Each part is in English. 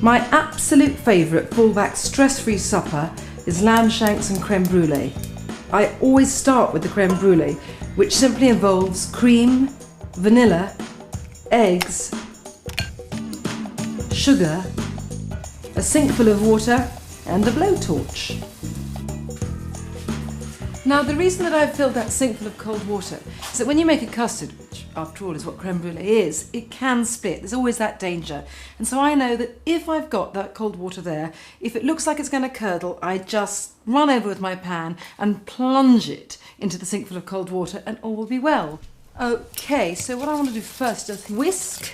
My absolute favourite fallback stress-free supper is lamb shanks and creme brulee. I always start with the creme brulee, which simply involves cream, vanilla, eggs, sugar, a sink full of water and a blowtorch. Now the reason that I've filled that sink full of cold water is that when you make a custard, which after all is what creme brulee is, it can split. There's always that danger. And so I know that if I've got that cold water there, if it looks like it's going to curdle, I just run over with my pan and plunge it into the sink full of cold water and all will be well. Okay, so what I want to do first is whisk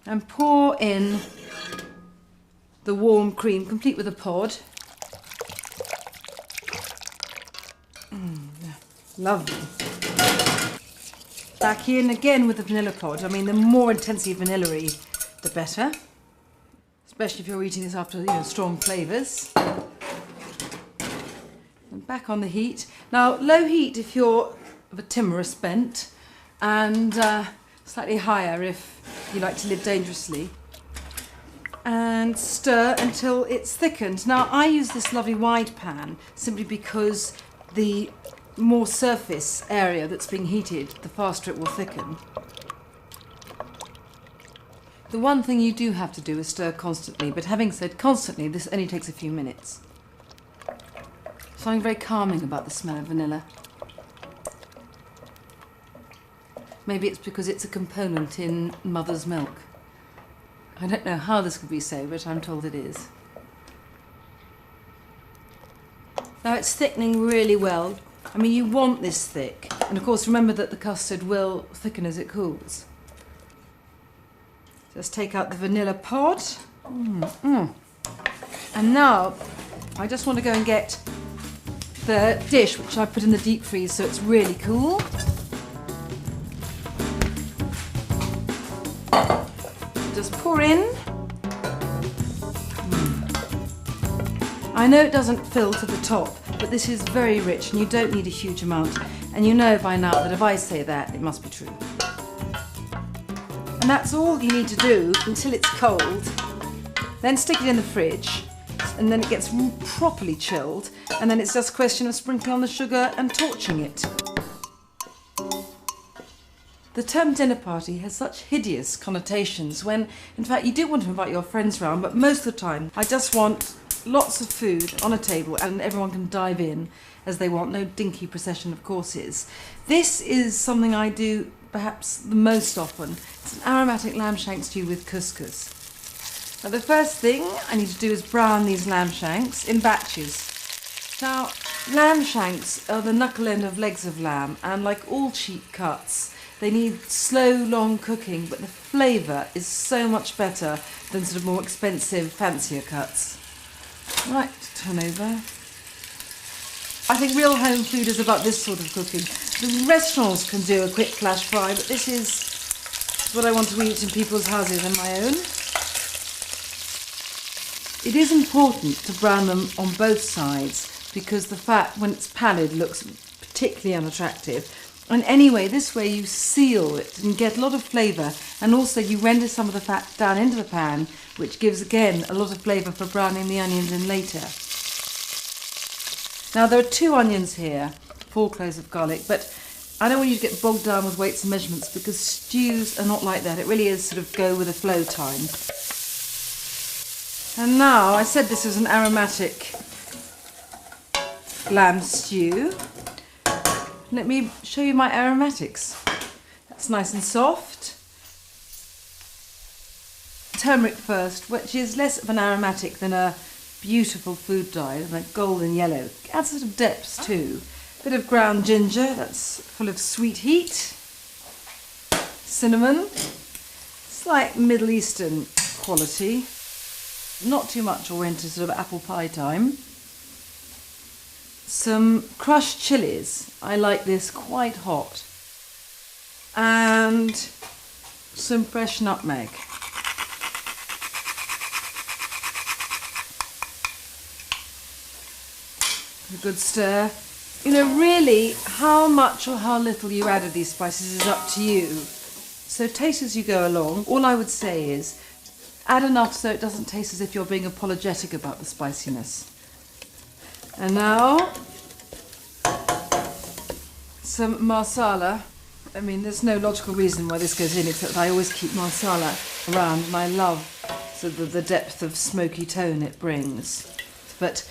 and pour in the warm cream, complete with a pod. Lovely. Back in again with the vanilla pod. I mean, the more intensely vanilla-y, the better. Especially if you're eating this after, strong flavours. And back on the heat. Now, low heat if you're of a timorous bent, and slightly higher if you like to live dangerously. And stir until it's thickened. Now, I use this lovely wide pan simply because the more surface area that's being heated, the faster it will thicken. The one thing you do have to do is stir constantly, but having said constantly, this only takes a few minutes. Something very calming about the smell of vanilla. Maybe it's because it's a component in mother's milk. I don't know how this could be so, but I'm told it is. Now it's thickening really well. I mean, you want this thick. And of course, remember that the custard will thicken as it cools. Just take out the vanilla pod. And now, I just want to go and get the dish, which I put in the deep freeze so it's really cool. Just pour in. I know it doesn't fill to the top, but this is very rich and you don't need a huge amount. And you know by now that if I say that, it must be true. And that's all you need to do until it's cold. Then stick it in the fridge, and then it gets properly chilled. And then it's just a question of sprinkling on the sugar and torching it. The term dinner party has such hideous connotations when, in fact, you do want to invite your friends round, but most of the time I just want lots of food on a table and everyone can dive in as they want, no dinky procession of courses. This is something I do perhaps the most often. It's an aromatic lamb shank stew with couscous. Now the first thing I need to do is brown these lamb shanks in batches. Now, lamb shanks are the knuckle end of legs of lamb, and like all cheap cuts, they need slow, long cooking, but the flavour is so much better than sort of more expensive, fancier cuts. Right, turn over. I think real home food is about this sort of cooking. The restaurants can do a quick flash fry, but this is what I want to eat in people's houses and my own. It is important to brown them on both sides because the fat, when it's pallid, looks particularly unattractive. And anyway, this way you seal it and get a lot of flavour, and also you render some of the fat down into the pan, which gives again a lot of flavour for browning the onions in later. Now there are 2 onions here, 4 cloves of garlic, but I don't want you to get bogged down with weights and measurements because stews are not like that. It really is sort of go with the flow time. And now, I said this is an aromatic lamb stew. Let me show you my aromatics. That's nice and soft. Turmeric first, which is less of an aromatic than a beautiful food dye, like golden yellow. Adds sort of depth too. Bit of ground ginger, that's full of sweet heat. Cinnamon, slight Middle Eastern quality. Not too much or into sort of apple pie time. Some crushed chilies. I like this quite hot. And some fresh nutmeg. A good stir. You know, really, how much or how little you add of these spices is up to you. So taste as you go along. All I would say is, Add enough so it doesn't taste as if you're being apologetic about the spiciness. And now, some marsala. I mean, there's no logical reason why this goes in, except I always keep marsala around, and I love the depth of smoky tone it brings. But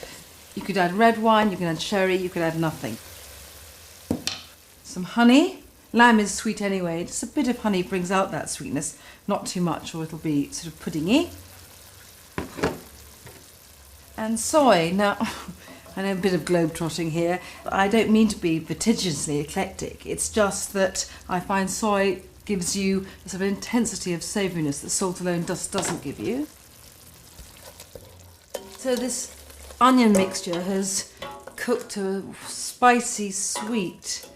you could add red wine, you can add sherry, you could add nothing. Some honey. Lamb is sweet anyway, just a bit of honey brings out that sweetness, not too much or it'll be sort of puddingy. And soy. Now, I know a bit of globe-trotting here. I don't mean to be vertiginously eclectic. It's just that I find soy gives you a sort of intensity of savouriness that salt alone just doesn't give you. So this onion mixture has cooked to a spicy, sweet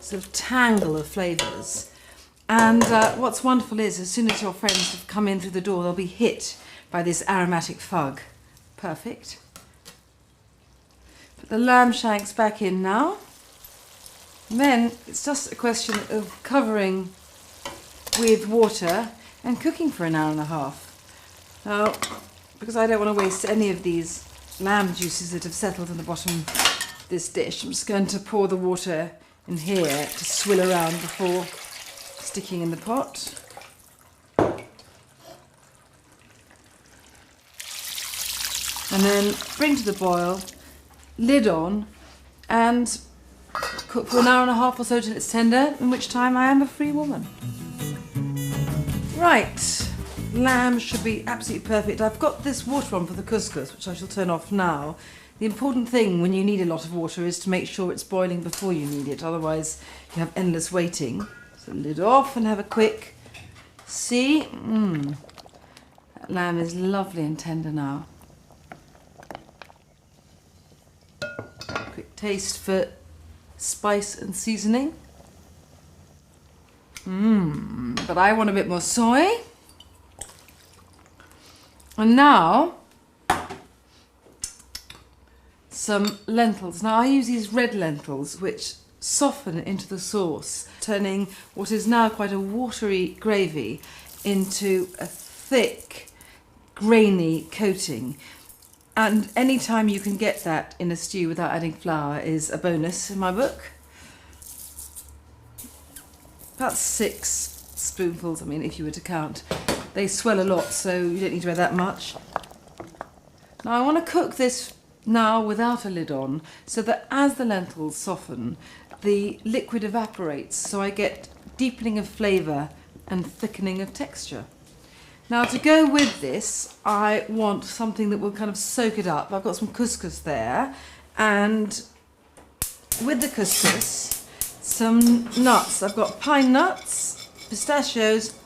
sort of tangle of flavours. And what's wonderful is, as soon as your friends have come in through the door, they'll be hit by this aromatic fug. Perfect. Put the lamb shanks back in now. And then it's just a question of covering with water and cooking for an hour and a half. Now, because I don't want to waste any of these lamb juices that have settled in the bottom of this dish, I'm just going to pour the water in here to swill around before sticking in the pot. And then bring to the boil, lid on, and cook for an hour and a half or so till it's tender, in which time I am a free woman. Right, lamb should be absolutely perfect. I've got this water on for the couscous, which I shall turn off now. The important thing when you need a lot of water is to make sure it's boiling before you need it, otherwise you have endless waiting. So lid off and have a quick see. That lamb is lovely and tender now. Quick taste for spice and seasoning. But I want a bit more soy. And now, some lentils. Now I use these red lentils which soften into the sauce, turning what is now quite a watery gravy into a thick, grainy coating. And any time you can get that in a stew without adding flour is a bonus in my book. About 6 spoonfuls, I mean, if you were to count. They swell a lot, so you don't need to add that much. Now I want to cook this now without a lid on, so that as the lentils soften, the liquid evaporates, so I get deepening of flavour and thickening of texture. Now to go with this, I want something that will kind of soak it up. I've got some couscous there, and with the couscous, some nuts. I've got pine nuts, pistachios,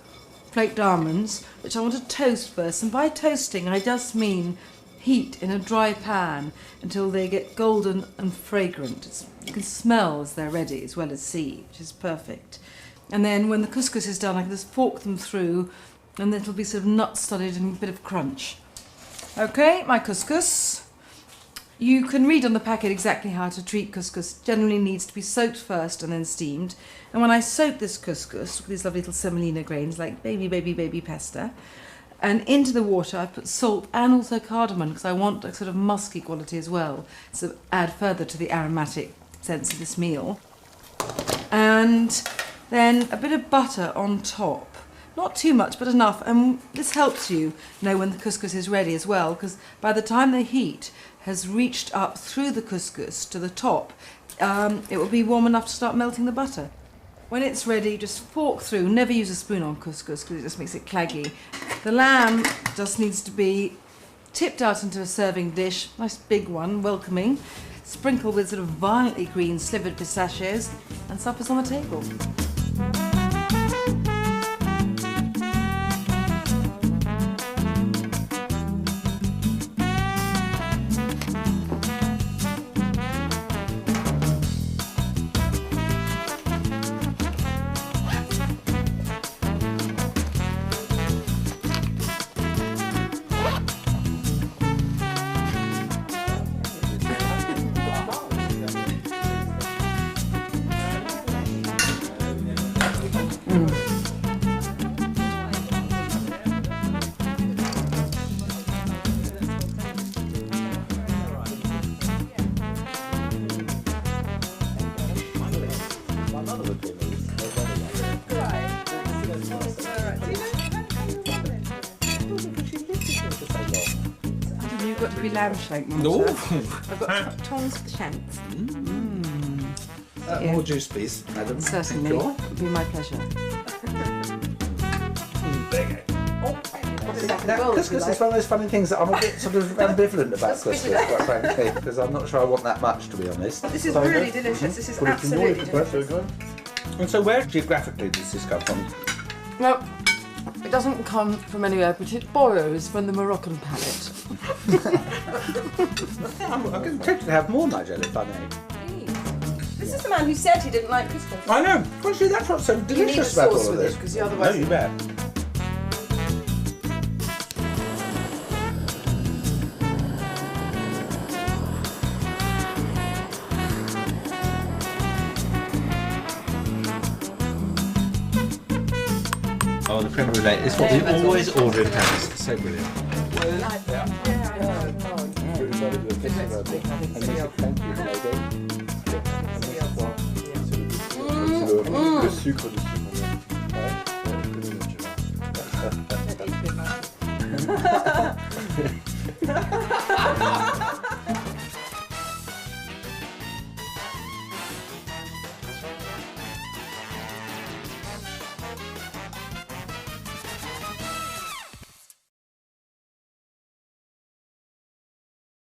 flaked almonds, which I want to toast first, and by toasting I just mean heat in a dry pan until they get golden and fragrant. You can smell as they're ready as well as see, which is perfect. And then when the couscous is done, I can just fork them through and it'll be sort of nut-studded and a bit of crunch. Okay, my couscous. You can read on the packet exactly how to treat couscous. Generally needs to be soaked first and then steamed. And when I soak this couscous with these lovely little semolina grains, like baby pasta, and into the water I put salt and also cardamom because I want a sort of musky quality as well, so add further to the aromatic sense of this meal. And then a bit of butter on top. Not too much, but enough, and this helps you know when the couscous is ready as well, because by the time the heat has reached up through the couscous to the top, it will be warm enough to start melting the butter. When it's ready, just fork through. Never use a spoon on couscous because it just makes it claggy. The lamb just needs to be tipped out into a serving dish, nice big one, welcoming, sprinkled with sort of violently green slivered pistachios, and supper's on the table. got to be lamb shank, No. I've got tongs for the shanks. More juice, please, madam. Certainly, Thank you. it would be my pleasure. There you go. Couscous is one of those funny things that I'm a bit sort of ambivalent about couscous, quite frankly, because I'm not sure I want that much, to be honest. This is really delicious. This is absolutely delicious. And so where geographically does this come from? Well, it doesn't come from anywhere, but it borrows from the Moroccan palate. I'm getting tempted to have more, Nigel, if I may. This is the man who said he didn't like couscous. I know. Well, see, that's what's so delicious about all of this. Because otherwise, No, you bet. Oh, the creme brulee is what we always order in Paris. It's so brilliant. Le sucre dessus.